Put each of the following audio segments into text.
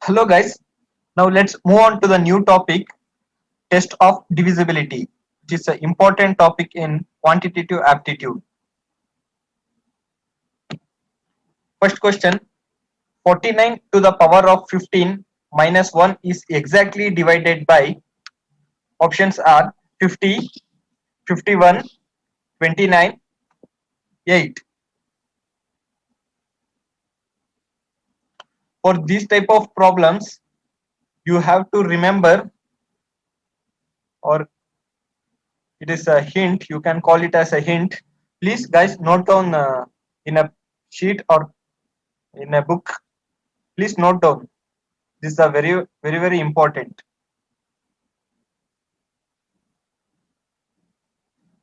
Hello guys, now let's move on to the new topic, test of divisibility, which is an important topic in quantitative aptitude. First question, 49 to the power of 15 minus 1 is exactly divided by, options are 50, 51, 29, 8. For these type of problems, you have to remember, or it is a hint, you can call it as a hint. Please guys note down in a sheet or in a book. Please note down. This is a very important.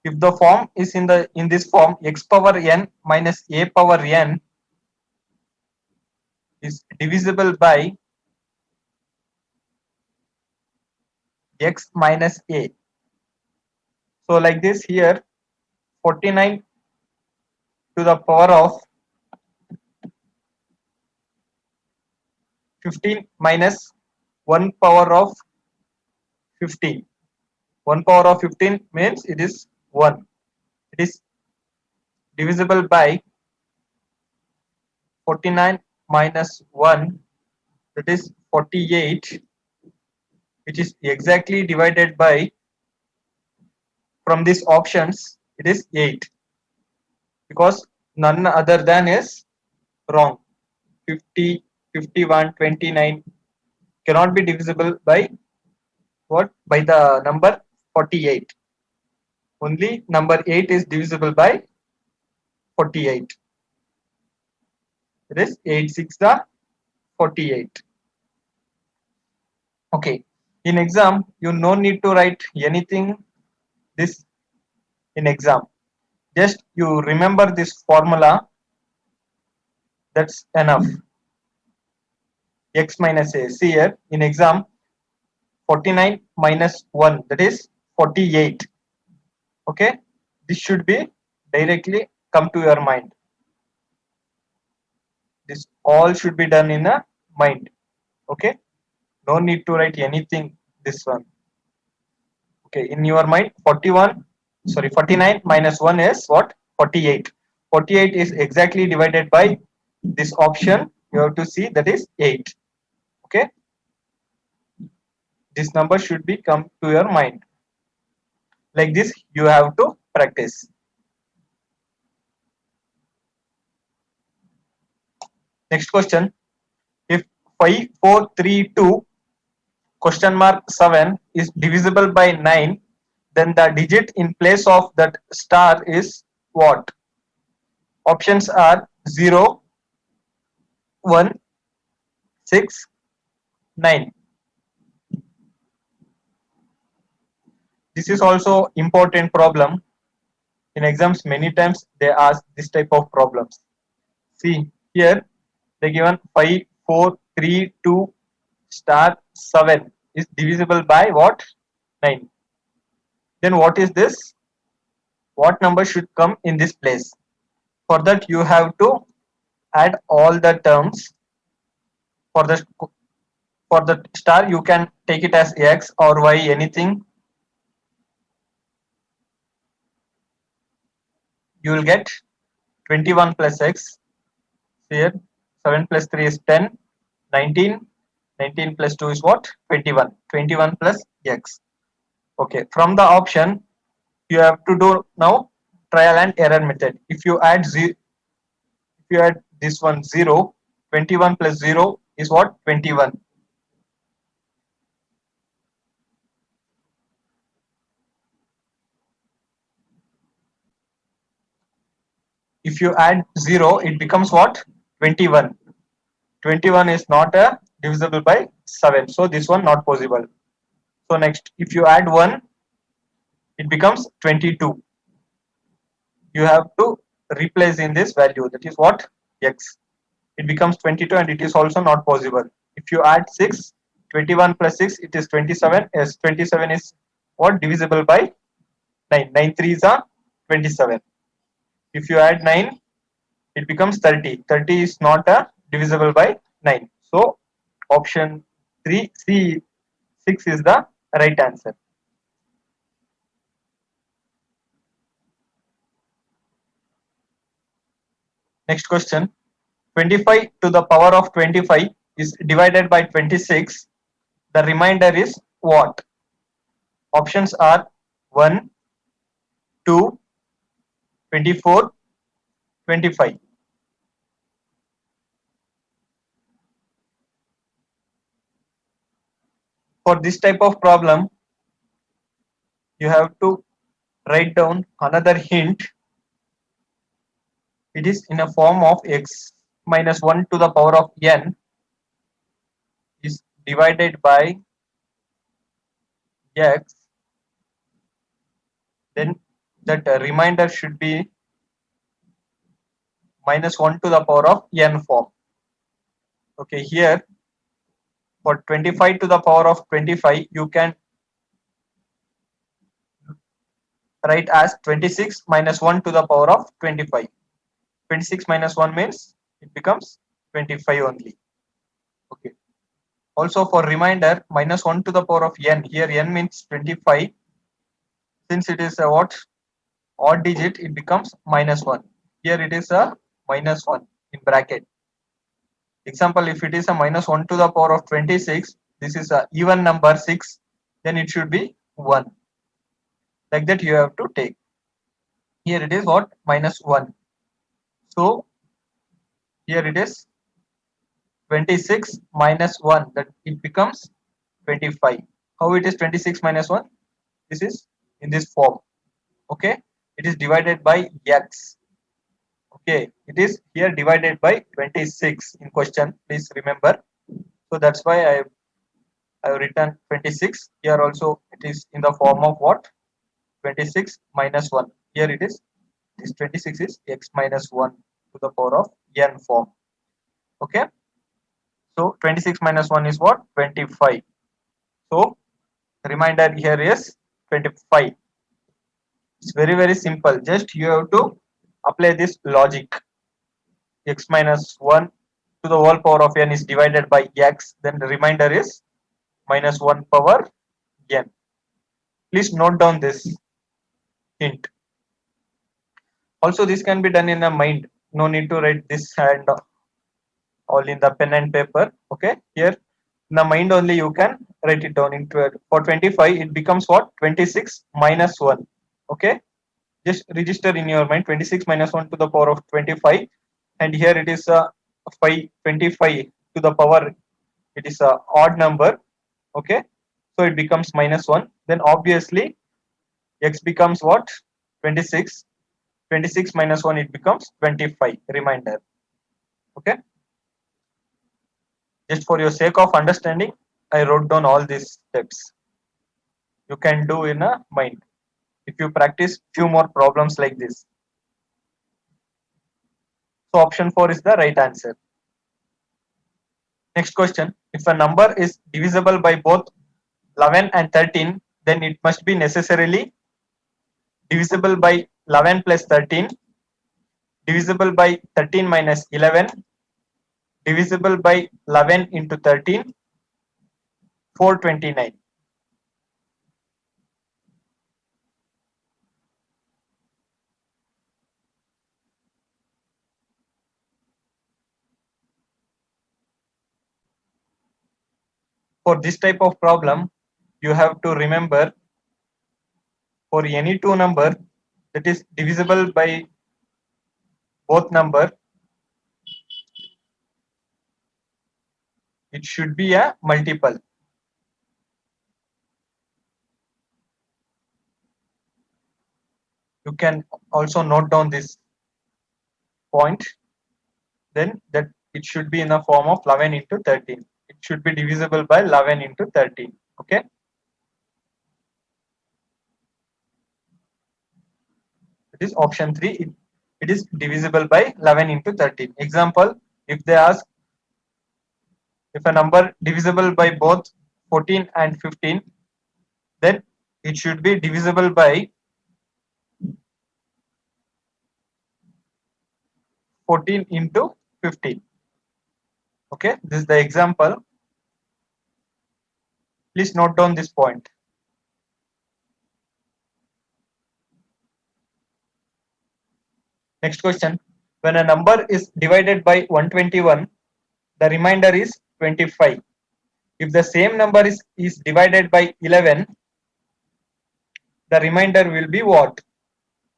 If the form is in this form, x power n minus a power n is divisible by x minus a. So like this here, 49 to the power of 15 minus 1 power of 15. 1 power of 15 means it is 1. It is divisible by 49 minus 1, that is 48, which is exactly divided by, from these options, it is 8, because none other than is wrong. 50, 51, 29 cannot be divisible by what? By the number 48. Only number 8 is divisible by 48. It is 8 6 the 48. Okay. In exam, you no need to write anything this in exam. Just you remember this formula, that's enough. X minus a. See here in exam, 49 minus 1, that is 48. Okay, this should be directly come to your mind. This all should be done in a mind. Okay, no need to write anything this one. Okay, in your mind, 49 minus 1 is what? 48. 48 is exactly divided by this option. You have to see, that is 8. Okay, this number should be come to your mind. Like this you have to practice. Next question, if 5432 question mark 7 is divisible by 9, then the digit in place of that star is what? Options are 0, 1, 6, 9. This is also important problem. In exams many times they ask this type of problems. See here, they given 5432 star 7 is divisible by what? 9. Then what is this? What number should come in this place? For that you have to add all the terms. For the star you can take it as x or y, anything. You will get 21 plus x. Here 7 plus 3 is 10, 19. 19 plus 2 is what? 21. 21 plus x. Okay, from the option you have to do now trial and error method. If you add this one 0, 21 plus 0 is what? 21. If you add 0, it becomes what? 21. 21 is not a divisible by 7, so this one not possible. So next, if you add 1, it becomes 22. You have to replace in this value, that is what? X. It becomes 22 and it is also not possible. If you add 6, 21 plus 6, it is 27. Yes, 27 is what? Divisible by 9. 9 3s are 27. If you add 9, it becomes 30. 30 is not a divisible by 9. So Option 3, C, 6 is the right answer. Next question. 25 to the power of 25 is divided by 26. The remainder is what? Options are 1, 2, 24, 25. For this type of problem, you have to write down another hint. It is in a form of x minus 1 to the power of n is divided by x, then that remainder should be minus 1 to the power of n form. Okay, here for 25 to the power of 25, you can write as 26 minus 1 to the power of 25. 26 minus 1 means it becomes 25 only. Okay. Also for remainder, minus 1 to the power of n. Here n means 25. Since it is a what? Odd digit, it becomes minus 1. Here it is a minus 1 in bracket. Example, if it is a minus 1 to the power of 26, this is a even number 6, then it should be 1. Like that you have to take. Here it is what? Minus 1. So here it is 26 minus 1, that it becomes 25. How it is 26 minus 1? This is in this form. Okay, it is divided by x. Okay, it is here divided by 26 in question, please remember. So that's why I have written 26. Here also it is in the form of what? 26 minus 1. Here it is, this 26 is x minus 1 to the power of n form. Okay, so 26 minus 1 is what? 25. So reminder here is 25. It's very simple. Just you have to apply this logic. X minus 1 to the whole power of n is divided by x. Then the remainder is minus 1 power n. Please note down this hint. Also, this can be done in the mind. No need to write this and all in the pen and paper. Okay. Here in the mind only you can write it down into it. For 25, it becomes what? 26 minus 1. Okay. Just register in your mind 26 minus 1 to the power of 25, and here it is a 25 to the power, it is a odd number. Okay, so it becomes minus 1, then obviously x becomes what? 26. 26 minus 1, it becomes 25 remainder. Okay, just for your sake of understanding, I wrote down all these steps. You can do in a mind if you practice few more problems like this. So option 4 is the right answer. Next question. If a number is divisible by both 11 and 13, then it must be necessarily divisible by 11 plus 13, divisible by 13 minus 11, divisible by 11 into 13, 429. For this type of problem, you have to remember, for any two number that is divisible by both number, it should be a multiple. You can also note down this point, then that it should be in the form of 11 into 13. It should be divisible by 11 into 13. Okay. It is option 3. It is divisible by 11 into 13. Example, if they ask if a number divisible by both 14 and 15, then it should be divisible by 14 into 15. Okay, this is the example. Please note down this point. Next question. When a number is divided by 121, the remainder is 25. If the same number is divided by 11, the remainder will be what?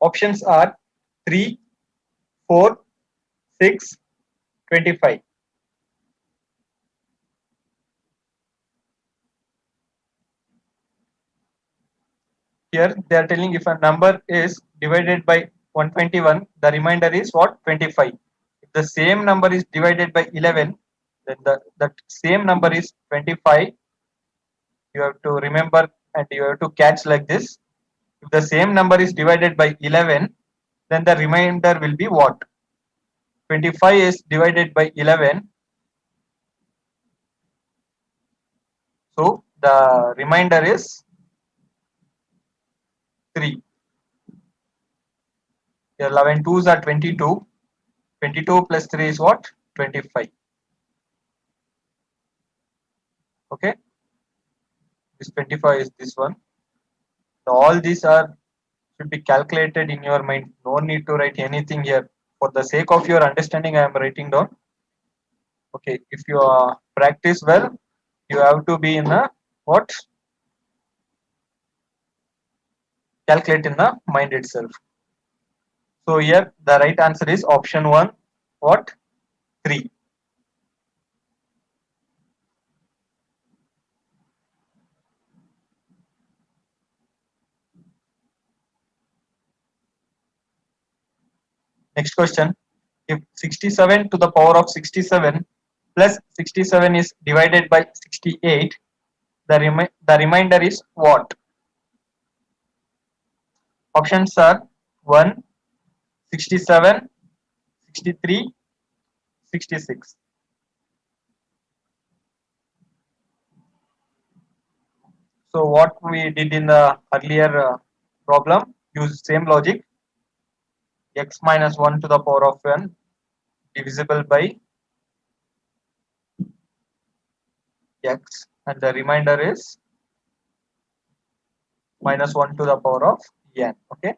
Options are 3, 4, 6, 25. Here they are telling if a number is divided by 121, the remainder is what? 25. If the same number is divided by 11, then that same number is 25. You have to remember and you have to catch like this. If the same number is divided by 11, then the remainder will be what? 25 is divided by 11. So the remainder is 3. 11 twos are 22. 22 plus 3 is what? 25. Okay. This 25 is this one. So all these are should be calculated in your mind. No need to write anything here. For the sake of your understanding, I am writing down. Okay. If you practice well, you have to be in a what? Calculate in the mind itself. So here the right answer is option 1. What? 3. Next question. If 67 to the power of 67 plus 67 is divided by 68, the remainder is what? Options are 1, 67, 63, 66. So what we did in the earlier problem, use same logic. X minus 1 to the power of n divisible by x, and the remainder is minus 1 to the power of n. Okay.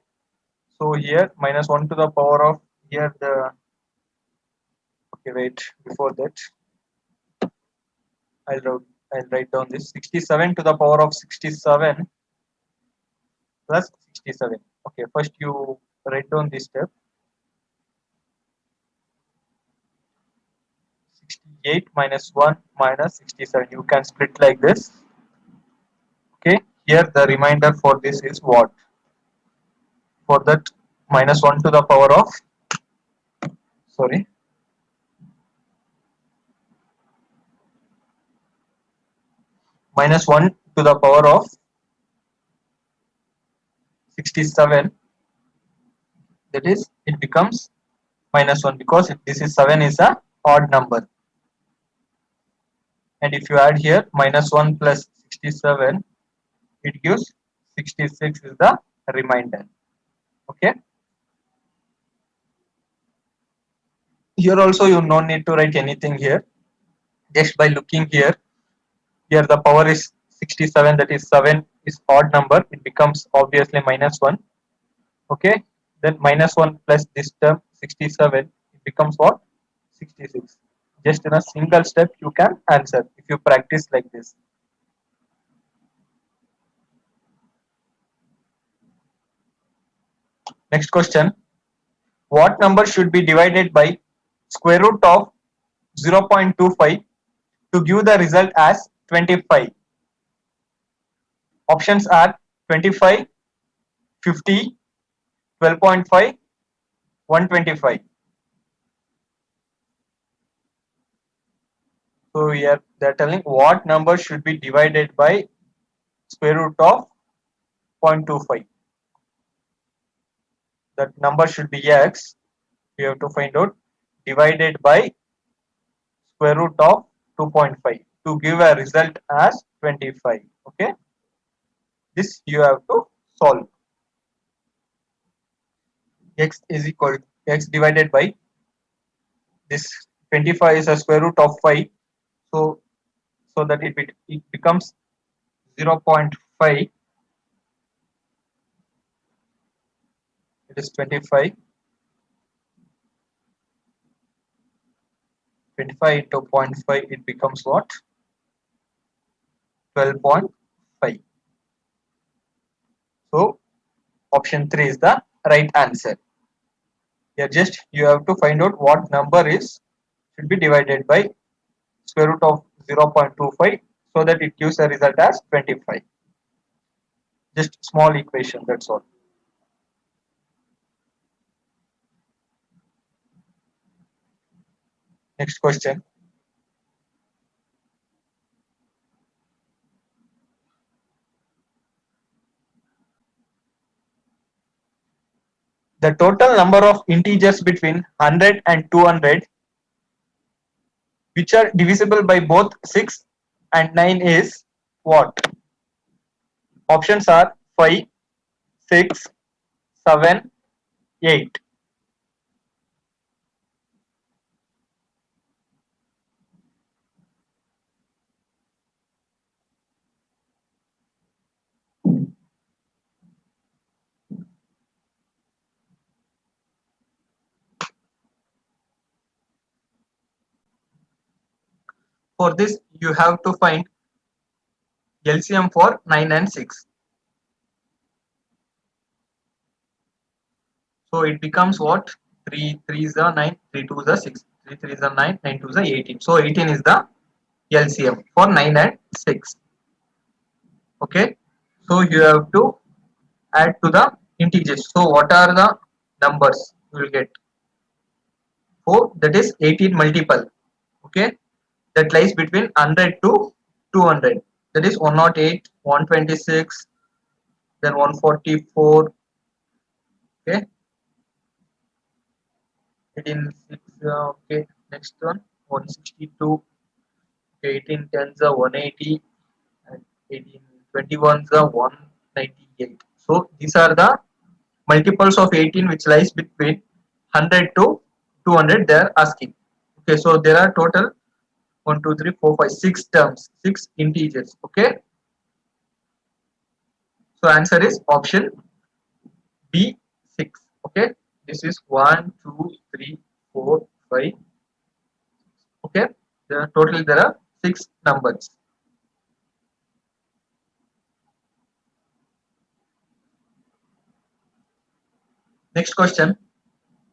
So here minus 1 to the power of here the okay wait before that I'll write down this 67 to the power of 67 plus 67. Okay, first you write down this step. 68 minus 1 minus 67. You can split like this. Okay, here the remainder for this is what? For that minus 1 to the power of sorry minus 1 to the power of 67, that is it becomes minus 1 because this is 7 is a odd number, and if you add here minus 1 plus 67, it gives 66 is the remainder. Okay, here also you no need to write anything here, just by looking here. Here the power is 67, that is 7 is odd number, it becomes obviously minus 1. Okay, then minus 1 plus this term 67, it becomes what? 66. Just in a single step you can answer if you practice like this. Next question. What number should be divided by square root of 0.25 to give the result as 25? Options are 25, 50, 12.5, 125. So here they are telling what number should be divided by square root of 0.25. That number should be x. We have to find out divided by square root of 2.5 to give a result as 25. Okay, this you have to solve. X is equal to x divided by this 25 is a square root of 5, so that it becomes 0.5, it is 25. 25 into zero point 0.5, it becomes what? 12.5. So option 3 is the right answer. Here just you have to find out what number is should be divided by square root of 0.25 so that it gives a result as 25. Just small equation, that's all. Next question. The total number of integers between 100 and 200 which are divisible by both 6 and 9 is what? Options are 5, 6, 7, 8. For this, you have to find LCM for 9 and 6. So it becomes what? 3 3 is the 9, 3 2 is the 6, 3 3 is the 9, 9 2 is the 18. So 18 is the LCM for 9 and 6. Okay. So you have to add to the integers. So what are the numbers you will get? 4, that is 18 multiple. Okay. That lies between 100 to 200. That is 108, 126, then 144. Okay. 18 6, okay. Next one 162. Okay, 18 tens are 180 and 18 21s are 198. So these are the multiples of 18 which lies between 100 to 200 they are asking. Okay, so there are total 1 2 3 4 5 6 terms, 6 integers. Okay, so answer is option B 6. Okay, this is 1 2 3 4 5. Okay, total there are 6 numbers. Next question.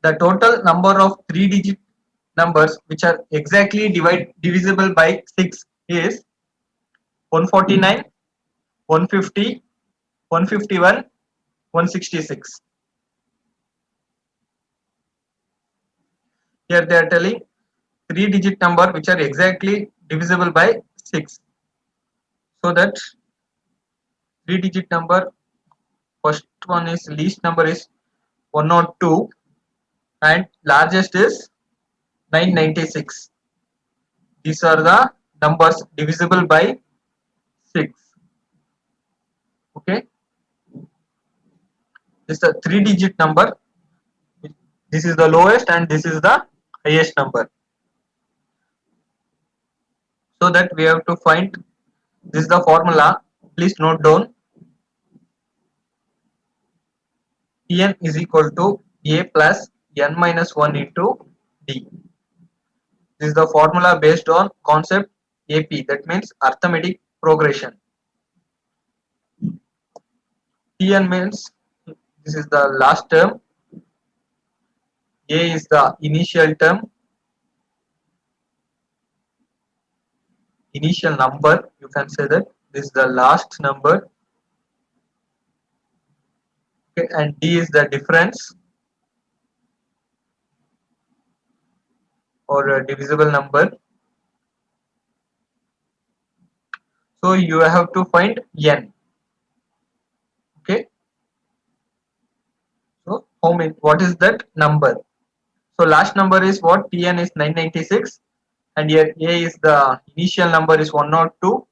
The total number of 3-digit numbers which are exactly divisible by 6 is 149, 150, 151, 166. Here they are telling 3-digit number which are exactly divisible by 6. So that 3-digit number, first one is least number is 102 and largest is 996. These are the numbers divisible by 6. Okay, this is a 3-digit number. This is the lowest and this is the highest number. So that we have to find, this is the formula. Please note down. Tn is equal to A plus n minus 1 into D. This is the formula based on concept AP, that means arithmetic progression. Tn means this is the last term, A is the initial term, initial number, you can say that this is the last number. Okay, and D is the difference or a divisible number. So you have to find n. Okay, so how many, what is that number? So last number is what? Tn is 996 and here A is the initial number is 102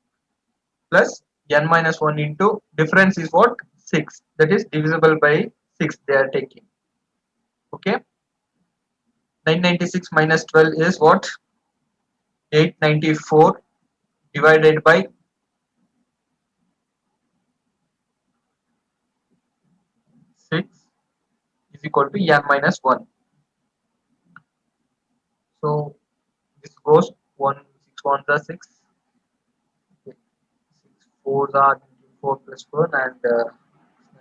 plus n minus 1 into difference is what? 6, that is divisible by 6 they are taking. Okay, 996 minus 12 is what? 894 divided by 6 is equal to n minus 1. So this goes 1 6 1 the 6, okay. 6 4 are 4 plus 4 and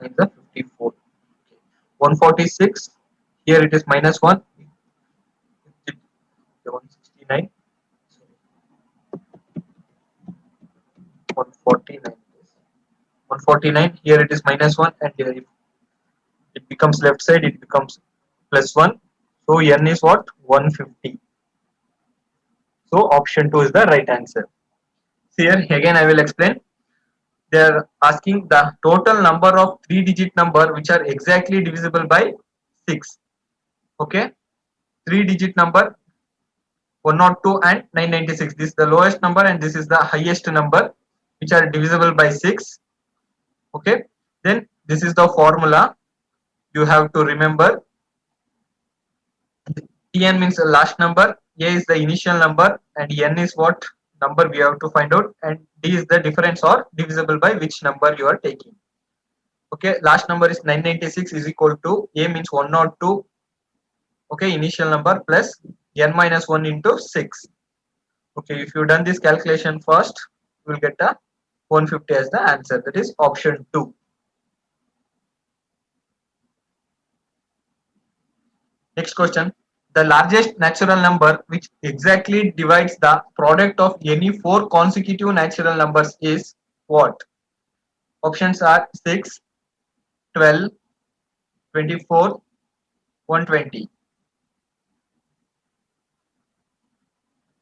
9 the 54. Okay. 146, here it is minus 1. It, 169, 149 is 149, here it is minus 1 and here it becomes left side, it becomes plus 1. So n is what? 150. So option 2 is the right answer. Here again I will explain. They are asking the total number of 3-digit number which are exactly divisible by 6. Okay, 3-digit number 102 and 996. This is the lowest number and this is the highest number which are divisible by 6. Okay, then this is the formula you have to remember. Tn means the last number, a is the initial number, and n is what number we have to find out, and d is the difference or divisible by which number you are taking. Okay, last number is 996 is equal to a means 102. Okay, initial number plus n minus 1 into 6. Okay, if you done this calculation first, you will get a 150 as the answer. That is option 2. Next question. The largest natural number which exactly divides the product of any 4 consecutive natural numbers is what? Options are 6, 12, 24, 120.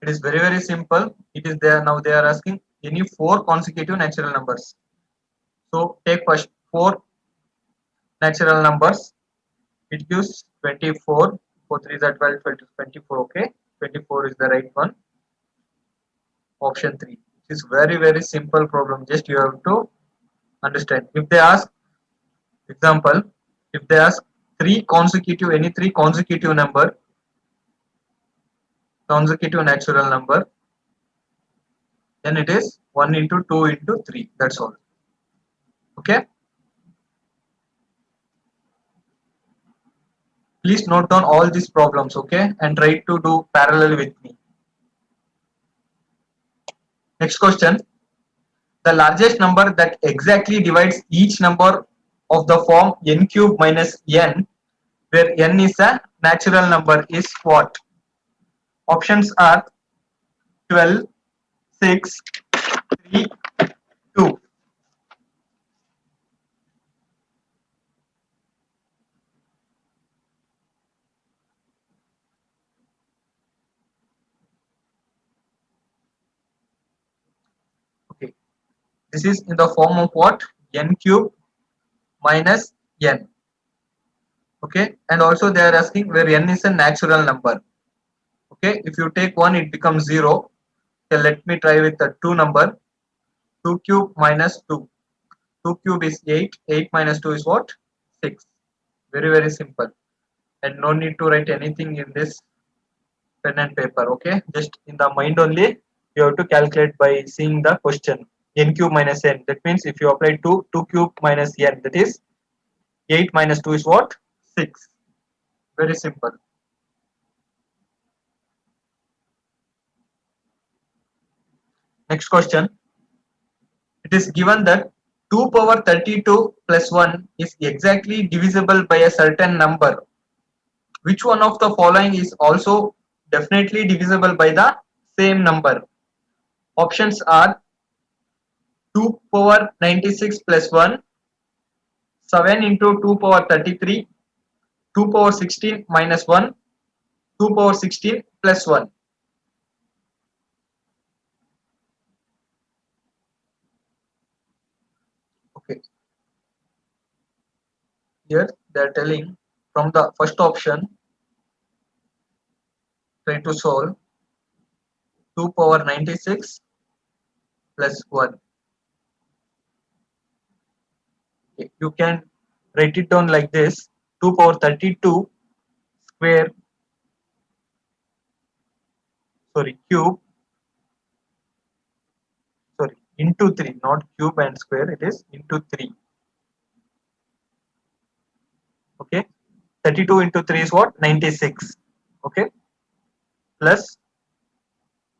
It is very simple. It is there now. They are asking any 4 consecutive natural numbers. So take first 4 natural numbers. It gives 24. 4 3 are 12, 24. Okay, 24 is the right one. Option 3. It is very simple problem. Just you have to understand. If they ask example, if they ask any three consecutive natural number, then it is 1 into 2 into 3. That's all. Okay. Please note down all these problems, okay, and try to do parallel with me. Next question. The largest number that exactly divides each number of the form n cube minus n, where n is a natural number, is what? Options are 12, 6, 3, 2. Okay. This is in the form of what? N cube minus n. Okay. And also they are asking where n is a natural number. Okay. If you take 1, it becomes 0. Okay, let me try with the 2 number. 2 cube minus 2. 2 cube is 8. 8 minus 2 is what? 6. Very simple. And no need to write anything in this pen and paper. Okay. Just in the mind only, you have to calculate by seeing the question. N cube minus n. That means if you apply 2 cube minus n, that is 8 minus 2 is what? 6. Very simple. Next question. It is given that 2 power 32 plus 1 is exactly divisible by a certain number. Which one of the following is also definitely divisible by the same number? Options are 2 power 96 plus 1, 7 into 2 power 33, 2 power 16 minus 1, 2 power 16 plus 1. Okay. Here they are telling from the first option, try to solve 2 power 96 plus 1. Okay. You can write it down like this: 2 power 32 square, cube, into 3, not cube and square, it is into 3. Okay, 32 into 3 is what? 96. Okay, plus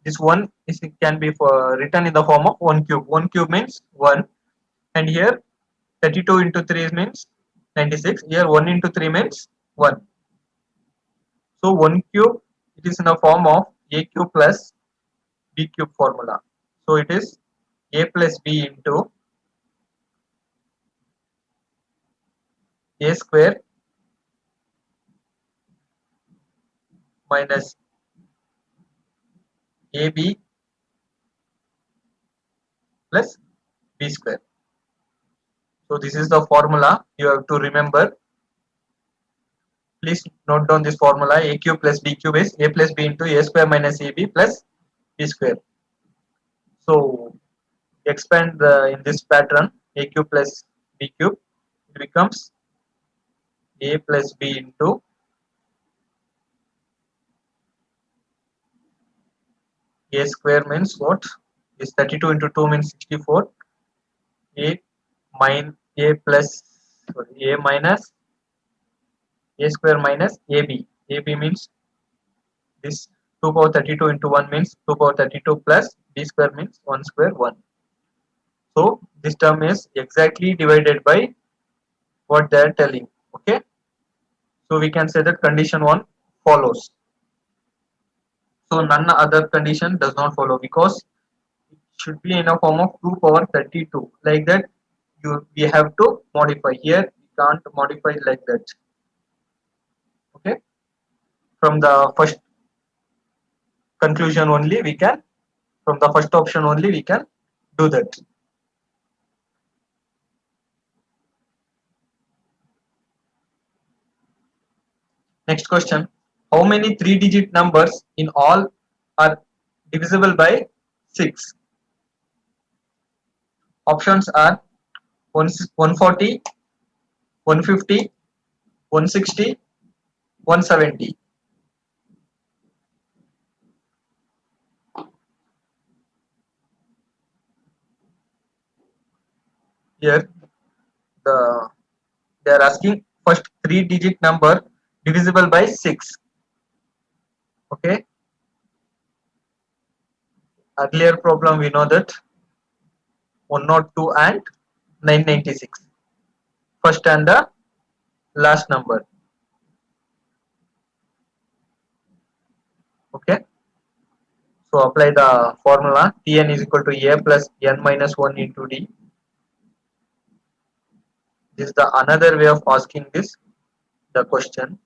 this 1 is, it can be written in the form of 1 cube. 1 cube means 1, and here 32 into 3 means 96. Here 1 into 3 means 1. So 1 cube, it is in the form of a cube plus b cube formula. So it is a plus b into a square minus ab plus b square. So this is the formula you have to remember. Please note down this formula. A cube plus b cube is a plus b into a square minus ab plus b square. So expand in this pattern, a cube plus b cube, it becomes a plus b into a square means what? Is 32 into 2 means 64. A minus a plus, sorry, a minus a square minus ab. Ab means this 2 power 32 into 1 means 2 power 32 plus b square means 1 square 1. So this term is exactly divided by what they are telling. Okay, so we can say that condition 1 follows. So none other condition does not follow, because it should be in a form of 2 power 32. Like that, we have to modify. Here we can't modify like that. Okay, from the first conclusion only we can, from the first option only we can do that. Next question: how many 3-digit numbers in all are divisible by 6? Options are 140, 150, 160, 170. Here they are asking first 3-digit number divisible by 6. Okay, earlier problem we know that 102 and 996, first and the last number. Okay, so apply the formula. Tn is equal to a plus n minus 1 into d. This is the another way of asking this the question.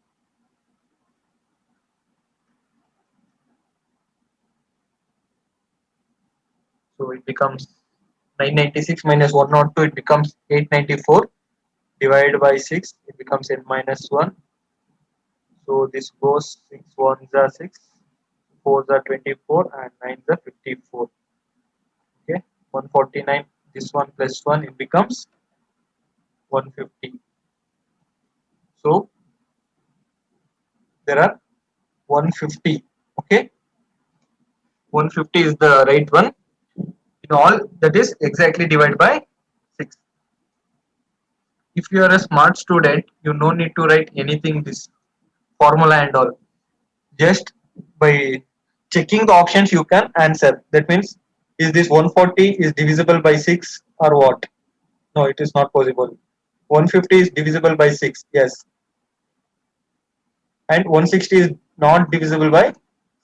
So it becomes 996 minus 102, it becomes 894, divided by 6, it becomes n minus 1. So this goes 6 1s are 6, 4s are 24, and 9s are 54. Okay, 149, this one plus 1, it becomes 150. So there are 150. Okay, 150 is the right one. In all, that is exactly divided by 6. If you are a smart student, you no need to write anything this formula and all. Just by checking the options you can answer. That means, is this 140 is divisible by 6 or what? No, it is not possible. 150 is divisible by 6, yes, and 160 is not divisible by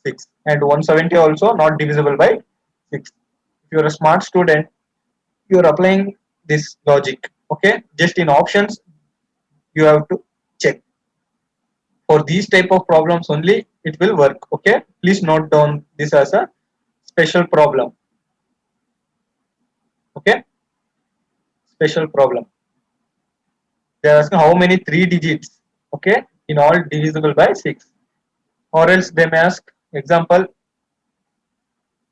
6, and 170 also not divisible by 6. If you are a smart student, you are applying this logic. Okay, just in options you have to check. For these type of problems only it will work. Okay, please note down this as a special problem. Okay, special problem. They are asking how many 3 digits, okay, in all divisible by 6. Or else they may ask, example,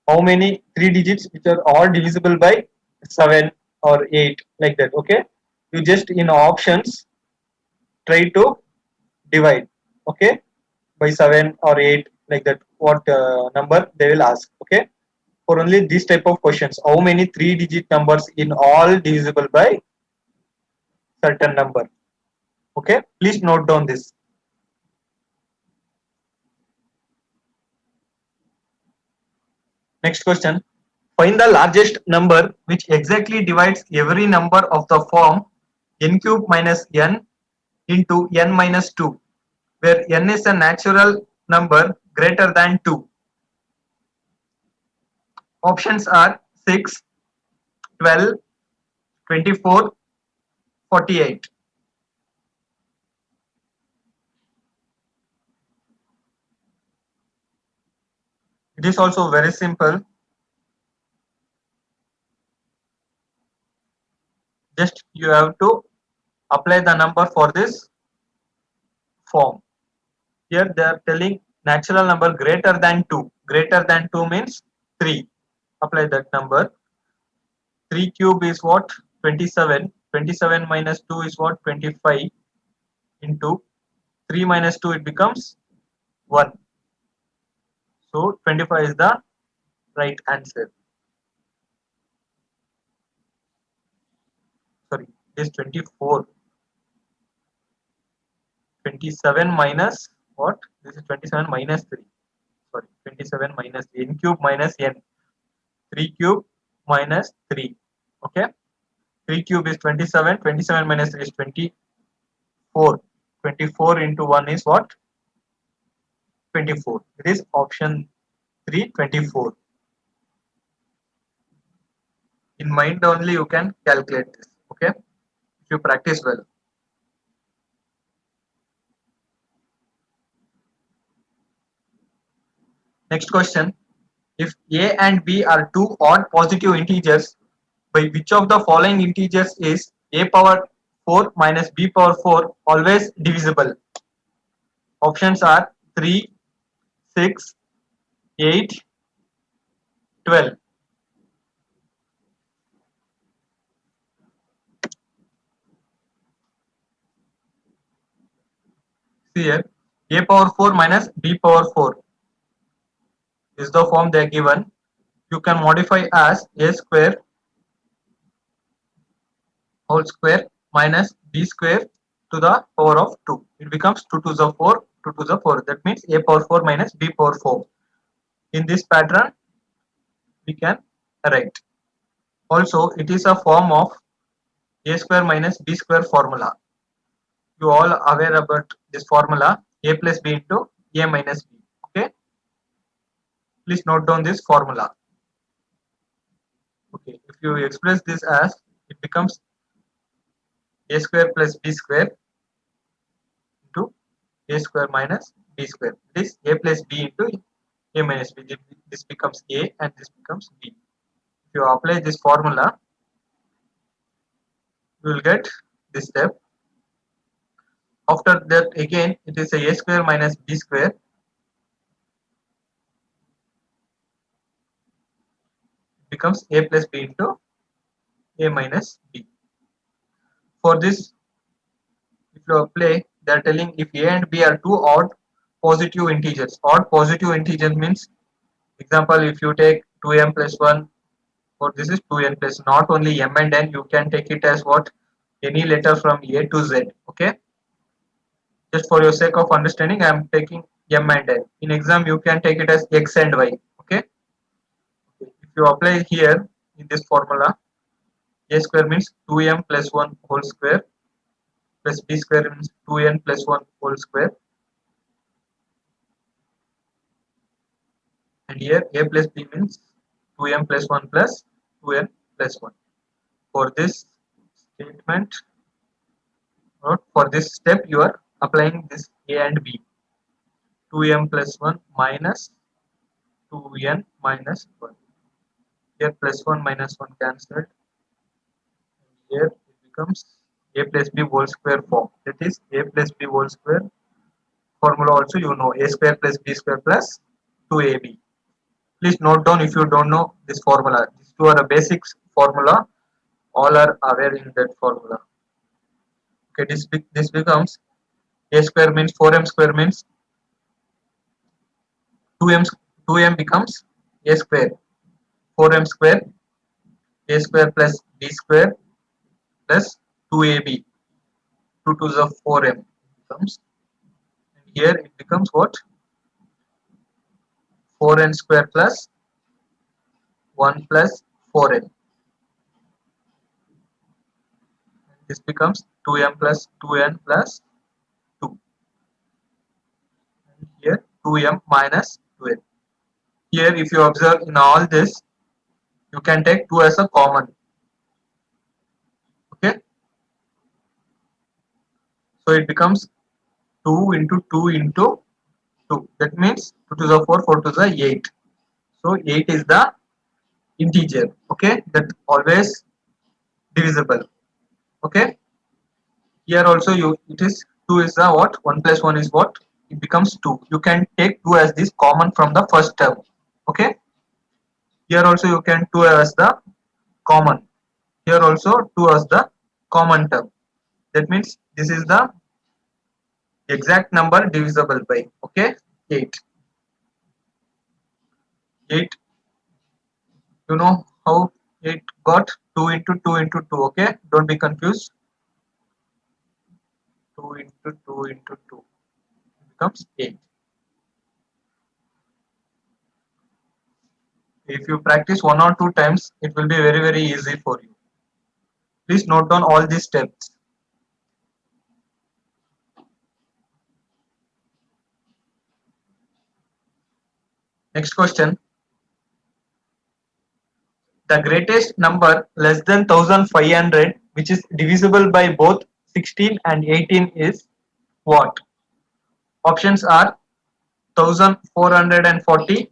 how many 3 digits which are all divisible by 7 or 8, like that. Okay, you just in options try to divide, okay, by 7 or 8, like that, what number they will ask. Okay, for only this type of questions, how many 3-digit numbers in all divisible by certain number. Okay, please note down this. Next question. Find the largest number which exactly divides every number of the form n cube minus n into n minus 2, where n is a natural number greater than 2. Options are 6, 12, 24, 48. It is also very simple. Just you have to apply the number for this form. Here they are telling natural number greater than 2. Greater than 2 means 3. Apply that number. 3 cube is what? 27. 27 minus 2 is what? 25 into 3 minus 2 it becomes 1. So 25 is the right answer. Sorry, it is 24. 27 minus what? This is 27 minus 3. Sorry, 27 minus n cube minus n. 3 cube minus 3. Okay. 3 cube is 27. 27 minus 3 is 24. 24 into 1 is what? 24. It is option 3, 24. In mind only you can calculate this. Okay. If you practice well. Next question. If a and b are two odd positive integers, by which of the following integers is a power 4 minus b power 4 always divisible? Options are 3, 6, 8, 12. See here, a power 4 minus b power 4 is the form they are given. You can modify as a square whole square minus b square to the power of 2. It becomes 2 to the 4, 2 to the 4. That means a power 4 minus b power 4. In this pattern, we can write. Also, it is a form of a square minus b square formula. You all aware about this formula, a plus b into a minus b. Okay, please note down this formula. Okay, if you express this as, it becomes a square plus b square into a square minus b square. This a plus b into a minus b. This becomes a and this becomes b. If you apply this formula, you will get this step. After that, again, it is a square minus b square becomes a plus b into a minus b. For this, if you apply, they are telling if a and b are two odd positive integers. Odd positive integer means, example, if you take 2m plus 1, or this is 2n plus, not only m and n, you can take it as what? Any letter from a to z. Okay. Just for your sake of understanding, I am taking m and n. In exam, you can take it as x and y. Okay. If you apply here in this formula, a square means 2m plus 1 whole square plus b square means 2n plus 1 whole square, and here a plus b means 2m plus 1 plus 2n plus 1. For this statement, or for this step, you are applying this a and b. 2m plus 1 minus 2n minus 1. Here plus 1 minus 1 cancelled. Here it becomes a plus b whole square form. That is a plus b whole square formula also you know, a square plus b square plus 2ab. Please note down if you don't know this formula. These two are a basics formula. All are aware in that formula. Okay, this becomes a square means 4m square means 2m 2m becomes a square. 4m square, a square plus b square plus 2ab. 2 to the 4m becomes, and here it becomes what, 4n square plus 1 plus 4n. This becomes 2m plus 2n plus 2. And here 2m minus 2n. Here if you observe in all this, you can take 2 as a common. Okay. So it becomes 2 into 2 into 2. That means 2 to the 4, 4 to the 8. So 8 is the integer. Okay. That always divisible. Okay. Here also it is 2 is the what? 1 plus 1 is what? It becomes 2. You can take 2 as this common from the first term. Okay. Here also you can 2 as the common. Here also 2 as the common term. That means this is the exact number divisible by. Okay. 8. 8. You know how it got? 2 into 2 into 2. Okay. Don't be confused. 2 into 2 into 2 becomes 8. If you practice 1 or 2 times, it will be very easy for you. Please note down all these steps. Next question. The greatest number less than 1500 which is divisible by both 16 and 18 is what? Options are 1440,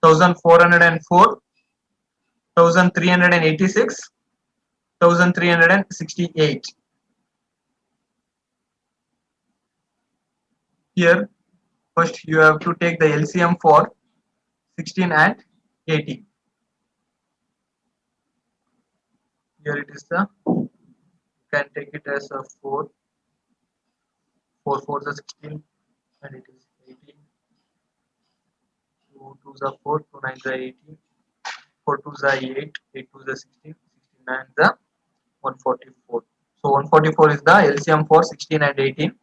1404, 1386, 1368. Here first you have to take the LCM for 16 and 18. Here it is the, you can take it as a 4, 4 4 the 16, and it is 18, 2 2 the 4, 2 9 the 18, 4 2 the 8, 8 2 the 16, 69 the 144. So 144 is the LCM for 16 and 18.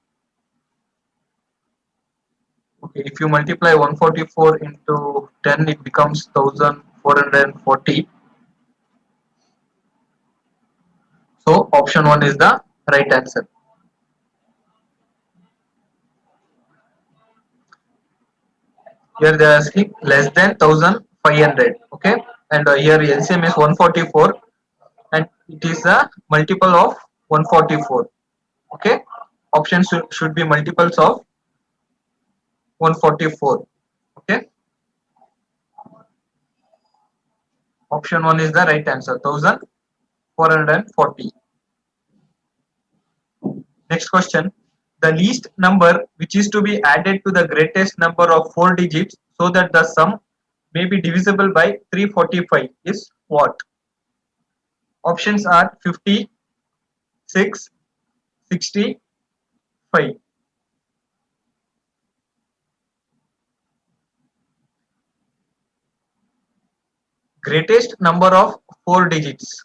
Okay, if you multiply 144 into 10, it becomes 1440. So option 1 is the right answer. Here they are asking less than 1500. Okay, and here LCM is 144, and it is a multiple of 144. Okay, options should be multiples of 144. Okay, option 1 is the right answer, 1440. Next question. The least number which is to be added to the greatest number of 4 digits so that the sum may be divisible by 345 is what? Options are 50, 6, 60, 5. Greatest number of 4 digits.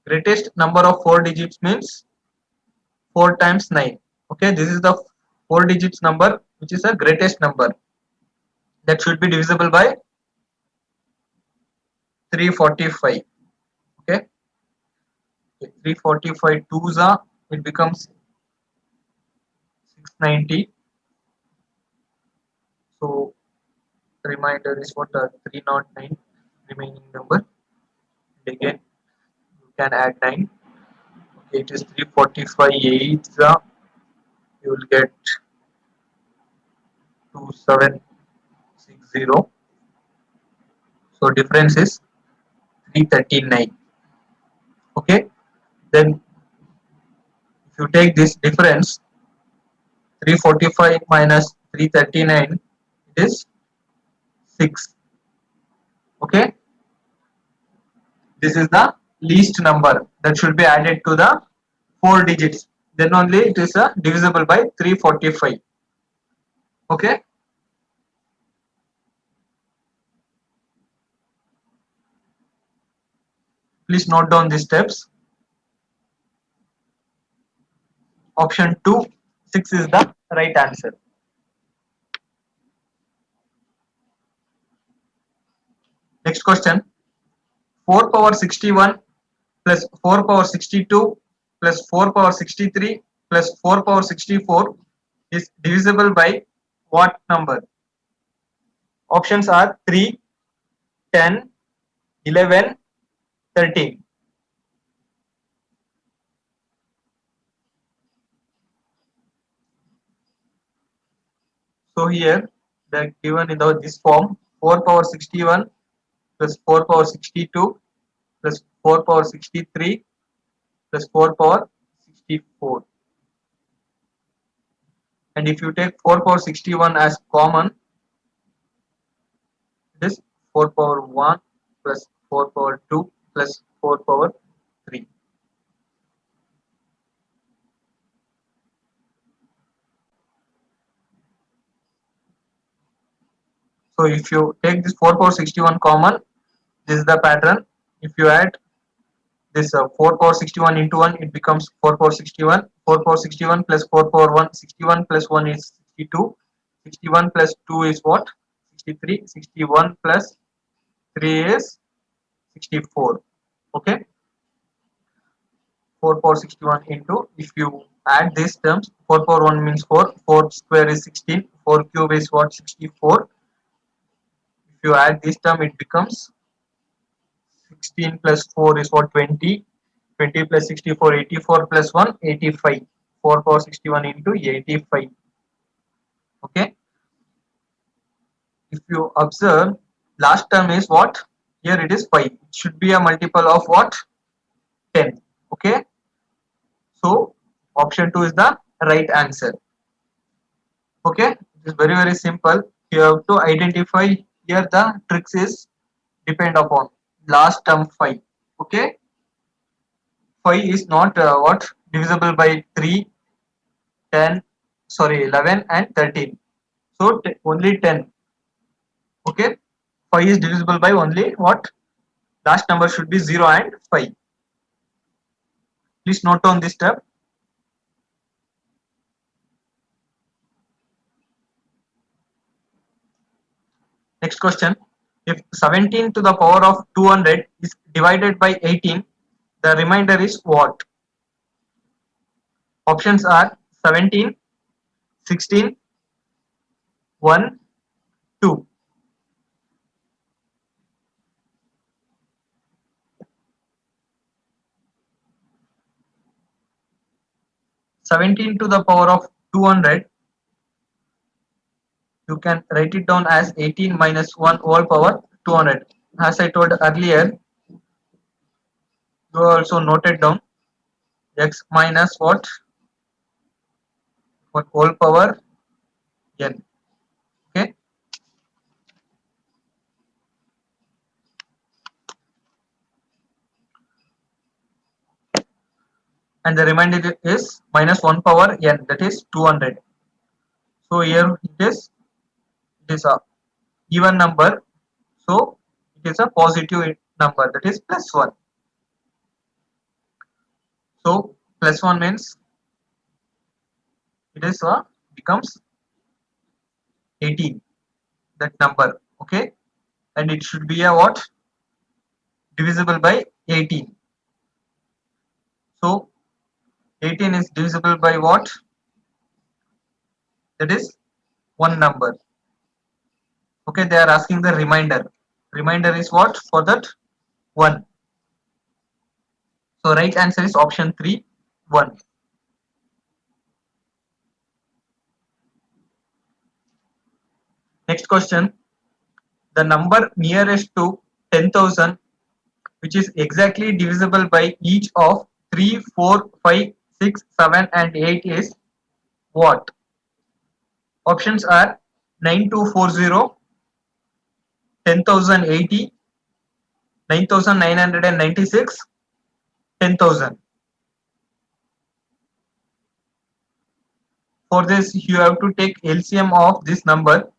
Greatest number of 4 digits means 4 times 9. Okay, this is the 4 digits number which is the greatest number that should be divisible by 345. Okay, 345 twos are, it becomes 690. So the remainder is what, 309 remaining number. And again you can add 9. Okay, it is 345 8, you will get 2760. So difference is 339. Okay, then if you take this difference, 345 minus 339, it is 6. Okay, this is the least number that should be added to the 4 digits, then only it is divisible by 345. Okay, please note down these steps. Option 2, 6 is the right answer. Next question. 4 power 61 plus 4 power 62 plus 4 power 63 plus 4 power 64 is divisible by what number? Options are 3, 10, 11, 13. So here they are given in this form: 4 power 61 plus 4 power 62 plus 4 power 63 plus 4 power 64. And if you take 4 power 61 as common, it is 4 power 1 plus 4 power 2 plus 4 power 3. So if you take this 4 power 61 common, this is the pattern. If you add this 4 power 61 into 1, it becomes 4 power 61. 4 power 61 plus 4 power 1, 61 plus 1 is 62. 61 plus 2 is what? 63. 61 plus 3 is 64. Okay. 4 power 61 into, if you add these terms, 4 power 1 means 4, 4 square is 16, 4 cube is what? 64. If you add this term, it becomes 16 plus 4 is what? 20. 20 plus 64, 84 plus 1, 85. 4 power 61 into 85. Okay. If you observe, last term is what? Here it is 5. It should be a multiple of what? 10. Okay. So option 2 is the right answer. Okay. It is very, very simple. You have to identify here the tricks is depend upon last term 5. Okay. 5 is not what? Divisible by 3, 10, sorry, 11 and 13. So only 10. Okay. 5 is divisible by only what? Last number should be 0 and 5. Please note down this step. Next question. If 17 to the power of 200 is divided by 18, the remainder is what? Options are 17, 16, 1, 2. 17 to the power of 200, you can write it down as 18 minus 1 whole power 200. As I told earlier, you also noted down x minus what whole power n. Okay. And the remainder is minus 1 power n, that is 200. So here it is a even number, so it is a positive number, that is plus 1. So plus 1 means it is becomes 18, that number. Okay. And it should be a what? Divisible by 18. So 18 is divisible by what? That is one number. Okay, they are asking the remainder. Remainder is what for that? 1. So right answer is option 3, 1. Next question. The number nearest to 10,000, which is exactly divisible by each of 3, 4, 5, 6, 7 and 8 is what? Options are 9240, 10,080, 9,996, 10,000. For this, you have to take LCM of this number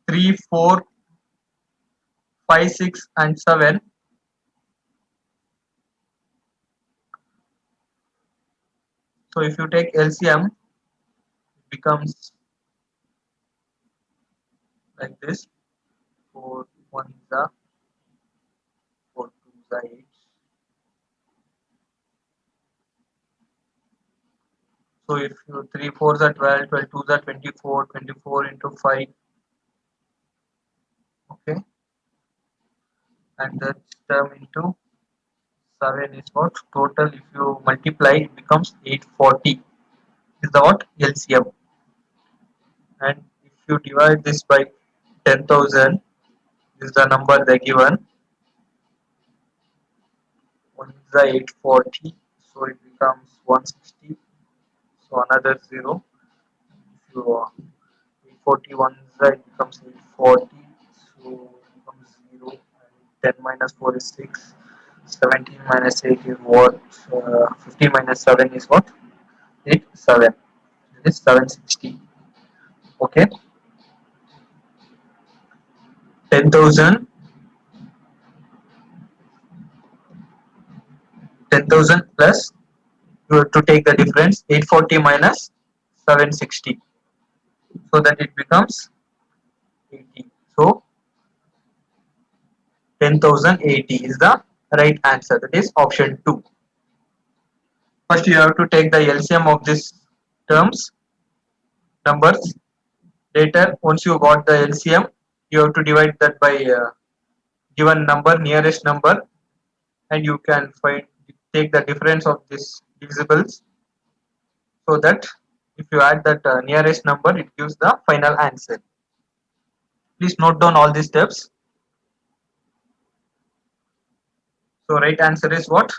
3, 4, 5, 6 and 7. So if you take LCM, it becomes like this: 4 1 is the 4 2 is the 8. So if you 3 4s are 12, 12 2s are 24, 24 into 5, okay, and that term into 7 is what? Total if you multiply it becomes 840 is the what? LCM. And if you divide this by 10,000, this is the number they given. 1 is the 840, so it becomes 160. So another 0. If you 841 is the, it becomes 840, so it becomes 0. And 10 minus 4 is 6. 17 minus 8 is what? 15 minus 7 is what? 8 7. It is 760. Okay, 10,000, 10,000 plus, you have to take the difference, 840 minus 760, so that it becomes 80. So 10,080 is the right answer. That is option 2. First, you have to take the LCM of these terms, numbers. Later, once you got the LCM, you have to divide that by given number, nearest number, and you can find take the difference of these divisibles, so that if you add that nearest number, it gives the final answer. Please note down all these steps. So right answer is what?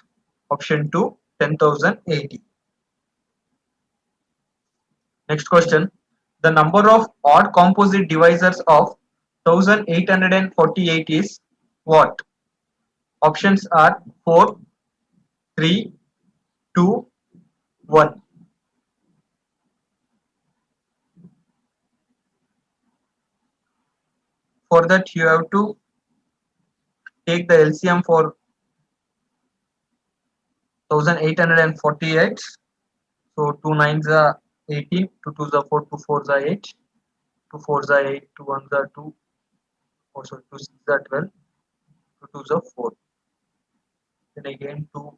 Option 2, 10,080. Next question. The number of odd composite divisors of 1848 is what? Options are 4, 3, 2, 1. For that, you have to take the LCM for 1848. So 2 9s are 18, 2 2s are 4, 2 4s are 8, 2 4s are 8, 2 1s are 2, oh sorry, 2 6s are 12, 2 2s are 4. Then again 2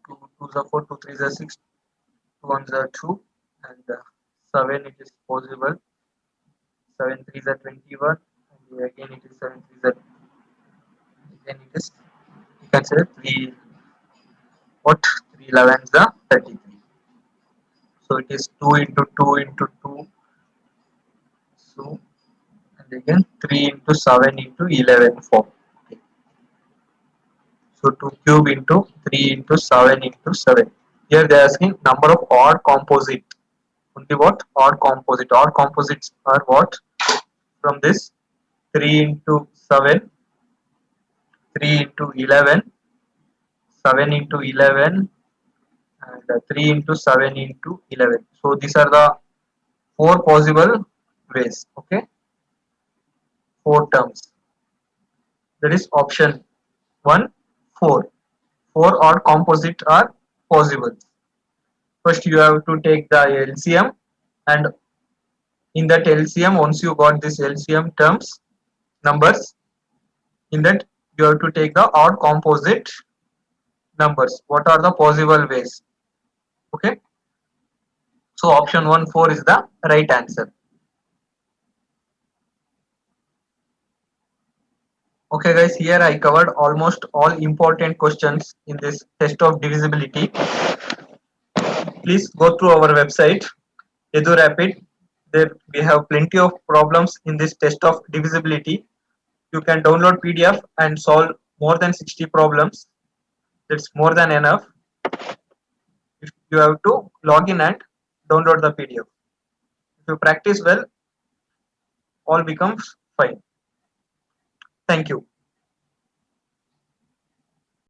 2 2s are 4, 2 3s are 6, 2 1s are 2, and 7 it is possible. 7 3s are 21, and again it is 7 3s are, then it is, you can say 3 what, 3 11s are 33. So it is 2 into 2 into 2, so, and again 3 into 7 into 11 4. Okay. So 2 cube into 3 into 7 into 7. Here they are asking number of odd composite. Only what? Odd composite. Odd composites are what? From this 3 into 7, 3 into 11, 7 into 11, and 3 into 7 into 11. So these are the 4 possible ways. Okay, 4 terms. That is option 1, 4. 4 odd composite are possible. First, you have to take the LCM, and in that LCM, once you got this LCM terms, numbers, in that you have to take the odd composite numbers. What are the possible ways? Okay, so option 1 4 is the right answer. Okay guys, here I covered almost all important questions in this test of divisibility. Please go through our website EduRapid. There we have plenty of problems in this test of divisibility. You can download PDF and solve more than 60 problems. That's more than enough. If you have to log in and download the PDF. If you practice well, all becomes fine. Thank you.